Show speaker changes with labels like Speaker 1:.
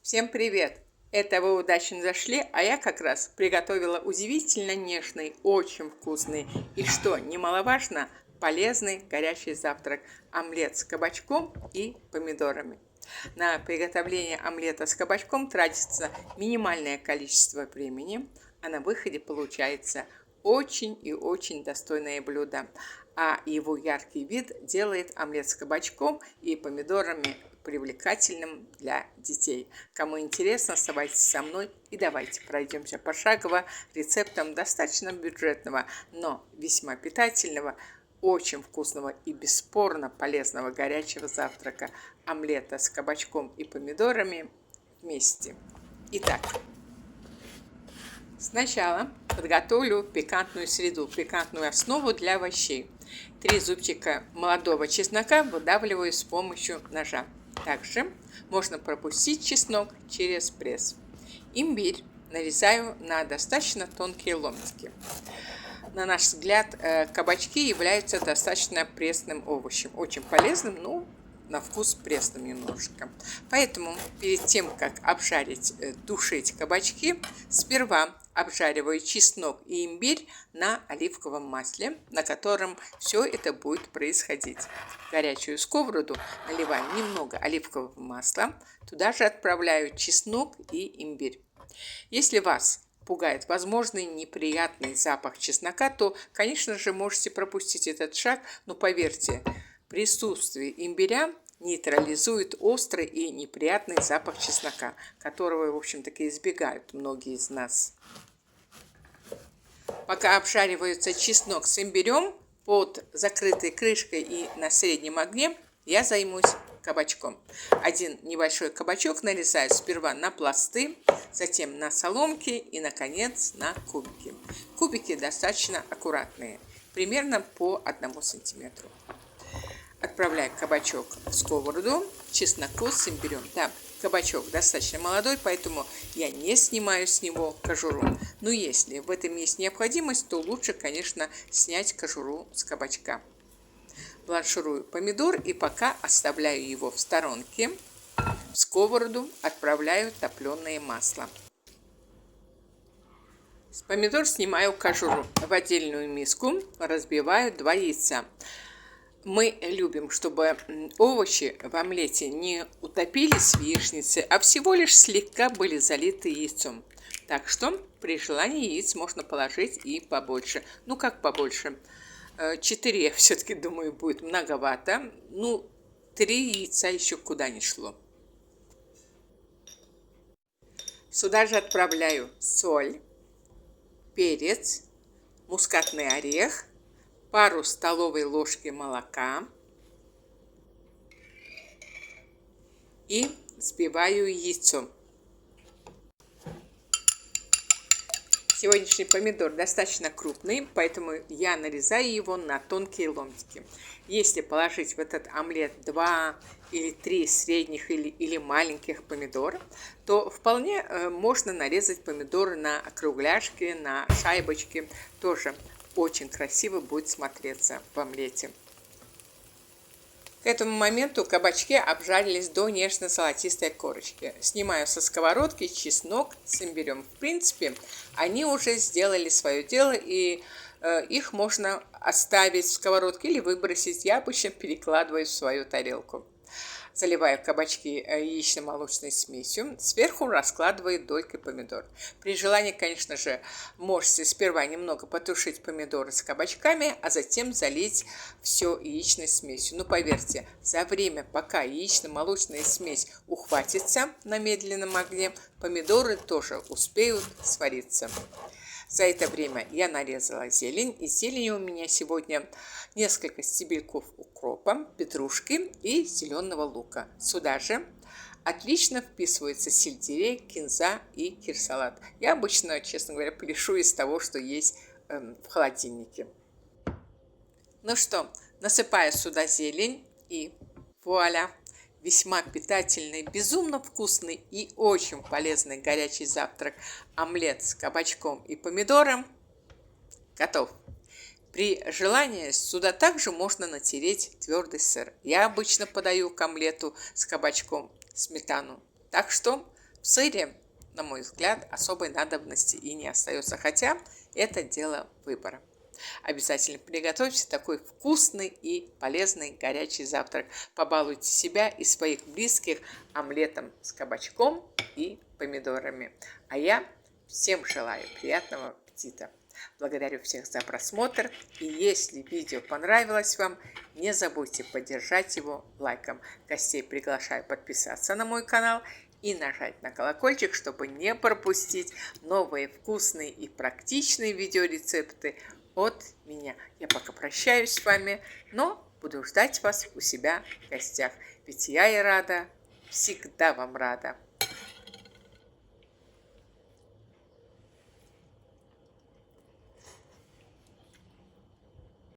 Speaker 1: Всем привет! Это вы удачно зашли, а я как раз приготовила удивительно нежный, очень вкусный и, что немаловажно, полезный горячий завтрак – омлет с кабачком и помидорами. На приготовление омлета с кабачком тратится минимальное количество времени, а на выходе получается очень и очень достойное блюдо. А его яркий вид делает омлет с кабачком и помидорами привлекательным для детей. Кому интересно, оставайтесь со мной и давайте пройдемся пошагово рецептом достаточно бюджетного, но весьма питательного, очень вкусного и бесспорно полезного горячего завтрака – омлета с кабачком и помидорами вместе. Итак, сначала подготовлю пикантную среду, пикантную основу для овощей. 3 зубчика молодого чеснока выдавливаю с помощью ножа. Также можно пропустить чеснок через пресс. Имбирь нарезаю на достаточно тонкие ломтики. На наш взгляд, кабачки являются достаточно пресным овощем. Очень полезным, но на вкус пресным немножко. Поэтому перед тем, как обжарить, тушить кабачки, сперва обжариваю чеснок и имбирь на оливковом масле, на котором все это будет происходить. В горячую сковороду наливаю немного оливкового масла, туда же отправляю чеснок и имбирь. Если вас пугает возможный неприятный запах чеснока, то, конечно же, можете пропустить этот шаг, но поверьте, присутствие имбиря нейтрализует острый и неприятный запах чеснока, которого, в общем-таки, избегают многие из нас. Пока обжаривается чеснок с имбирем, под закрытой крышкой и на среднем огне я займусь кабачком. Один небольшой кабачок нарезаю сперва на пласты, затем на соломки и, наконец, на кубики. Кубики достаточно аккуратные, примерно по 1 сантиметру. Отправляю кабачок в сковороду, чесноку с имбирем. Да, кабачок достаточно молодой, поэтому я не снимаю с него кожуру. Но если в этом есть необходимость, то лучше, конечно, снять кожуру с кабачка. Бланширую помидор и пока оставляю его в сторонке. В сковороду отправляю топленое масло. С помидор снимаю кожуру. В отдельную миску разбиваю 2 яйца. Мы любим, чтобы овощи в омлете не утопились в яичнице, а всего лишь слегка были залиты яйцом. Так что при желании яиц можно положить и побольше. Ну, как побольше? 4, я все-таки думаю, будет многовато. 3 яйца еще куда ни шло. Сюда же отправляю соль, перец, мускатный орех, пару столовой ложки молока и взбиваю яйцо. Сегодняшний помидор достаточно крупный, поэтому я нарезаю его на тонкие ломтики. Если положить в этот омлет 2 или 3 средних или маленьких помидора, то вполне можно нарезать помидоры на округляшки, на шайбочки. Тоже очень красиво будет смотреться в омлете. К этому моменту кабачки обжарились до нежно-золотистой корочки. Снимаю со сковородки чеснок с имбирем. В принципе, они уже сделали свое дело, и их можно оставить в сковородке или выбросить. Я обычно перекладываю в свою тарелку. Заливаю кабачки яично-молочной смесью, сверху раскладываю долькой помидор. При желании, конечно же, можете сперва немного потушить помидоры с кабачками, а затем залить все яичной смесью. Но поверьте, за время, пока яично-молочная смесь ухватится на медленном огне, помидоры тоже успеют свариться. За это время я нарезала зелень. Из зелени у меня сегодня несколько стебельков укропа, петрушки и зеленого лука. Сюда же отлично вписываются сельдерей, кинза и кирсалат. Я обычно, честно говоря, пляшу из того, что есть в холодильнике. Ну что, насыпаю сюда зелень и вуаля! Весьма питательный, безумно вкусный и очень полезный горячий завтрак омлет с кабачком и помидором готов. При желании сюда также можно натереть твердый сыр. Я обычно подаю к омлету с кабачком сметану. Так что В сыре, на мой взгляд, особой надобности и не остается, хотя это дело выбора. Обязательно приготовьте такой вкусный и полезный горячий завтрак. Побалуйте себя и своих близких омлетом с кабачком и помидорами. А я всем желаю приятного аппетита. Благодарю всех за просмотр. И если видео понравилось вам, не забудьте поддержать его лайком. Гостей приглашаю подписаться на мой канал и нажать на колокольчик, чтобы не пропустить новые вкусные и практичные видеорецепты от меня. Я пока прощаюсь с вами, но буду ждать вас у себя в гостях. Ведь я и рада, всегда вам рада.